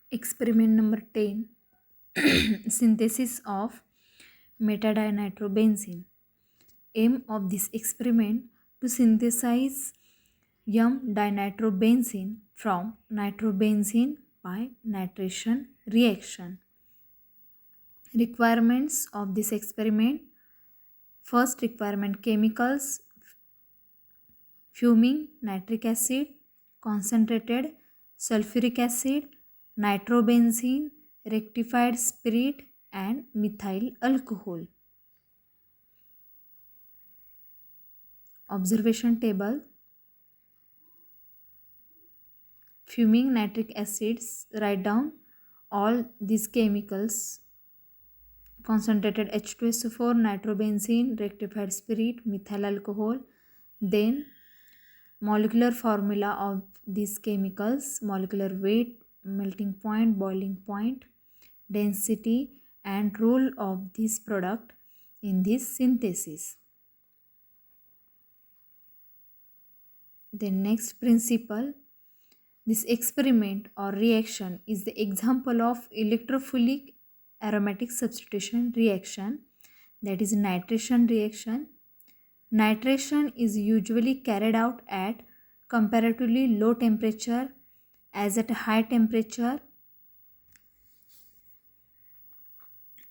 Experiment number 10. Synthesis of metadinitrobenzene. Aim of this experiment to synthesize M-dinitrobenzene from nitrobenzene by nitration reaction. Requirements of this experiment. First requirement: chemicals: fuming nitric acid, concentrated sulfuric acid, nitrobenzene, rectified spirit, and methyl alcohol. Observation table: fuming nitric acids, write down all these chemicals: concentrated H2SO4, nitrobenzene, rectified spirit, methyl alcohol. Then molecular formula of these chemicals: molecular weight, melting point, boiling point, density, and role of this product in this synthesis. The next principle: this experiment or reaction is the example of electrophilic aromatic substitution reaction, that is nitration reaction. Nitration is usually carried out at comparatively low temperature, as at high temperature,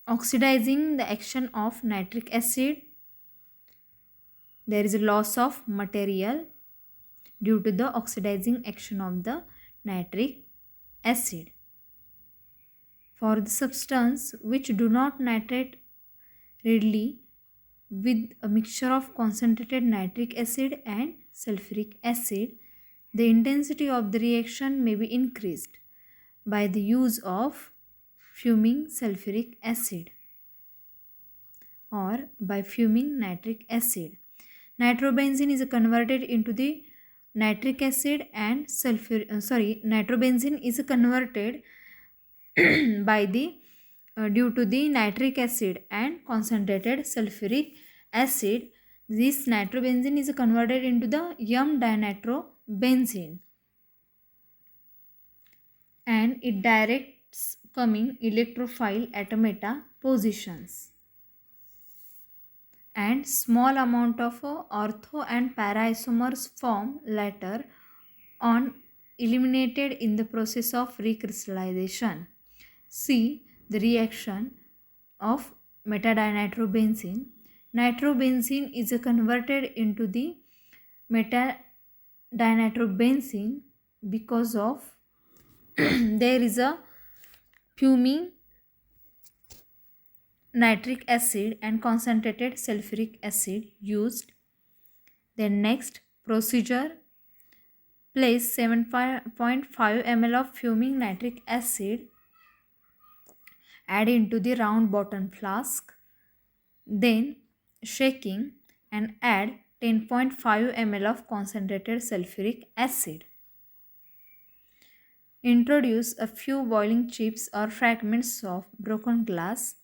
oxidizing the action of nitric acid. There is a loss of material due to the oxidizing action of the nitric acid. For the substance which do not nitrate readily with a mixture of concentrated nitric acid and sulfuric acid, the intensity of the reaction may be increased by the use of fuming sulfuric acid or by fuming nitric acid. Nitrobenzene is converted into the nitric acid and nitrobenzene is converted by the due to the nitric acid and concentrated sulfuric acid. This nitrobenzene is converted into the M-dinitrobenzene and it directs coming electrophile atomata positions, and small amount of ortho and para isomers form later on, eliminated in the process of recrystallization. See the reaction of metadinitrobenzene. Nitrobenzene is converted into the metadinitrobenzene because of there is a fuming nitric acid and concentrated sulfuric acid used. Then next procedure: place 7.5 ml of fuming nitric acid, add into the round bottom flask, then shaking and add 10.5 ml of concentrated sulfuric acid. Introduce a few boiling chips or fragments of broken glass.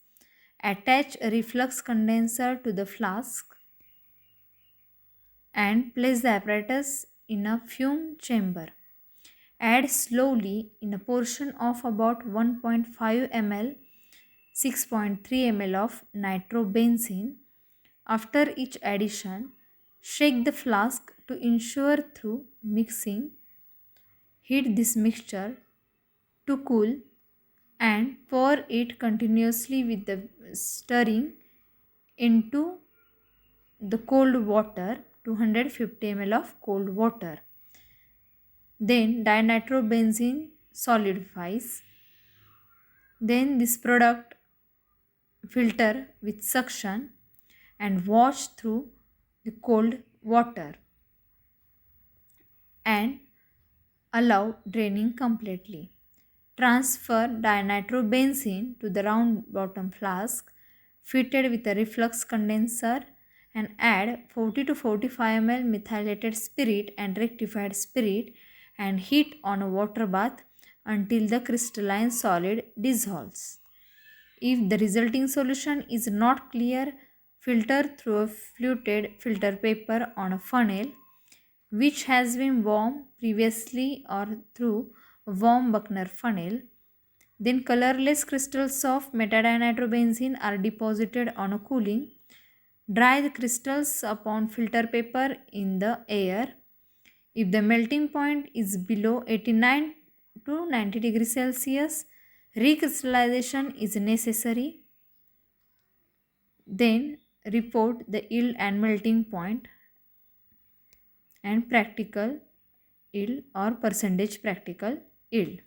Attach a reflux condenser to the flask and place the apparatus in a fume chamber. Add slowly in a portion of about 1.5 ml 6.3 ml of nitrobenzene. After each addition, shake the flask to ensure through mixing. Heat this mixture to cool and pour it continuously with the stirring into the cold water, 250 ml of cold water. Then dinitrobenzene solidifies. Then this product filter with suction and wash through the cold water and allow draining completely. Transfer dinitrobenzene to the round bottom flask fitted with a reflux condenser and add 40 to 45 ml methylated spirit and rectified spirit and heat on a water bath until the crystalline solid dissolves. If the resulting solution is not clear, filter through a fluted filter paper on a funnel which has been warmed previously or through a warm Buchner funnel. Then colorless crystals of metadinitrobenzene are deposited on a cooling. Dry the crystals upon filter paper in the air. If the melting point is below 89 to 90 degrees Celsius, recrystallization is necessary. Then report the yield and melting point and practical yield or percentage practical yield.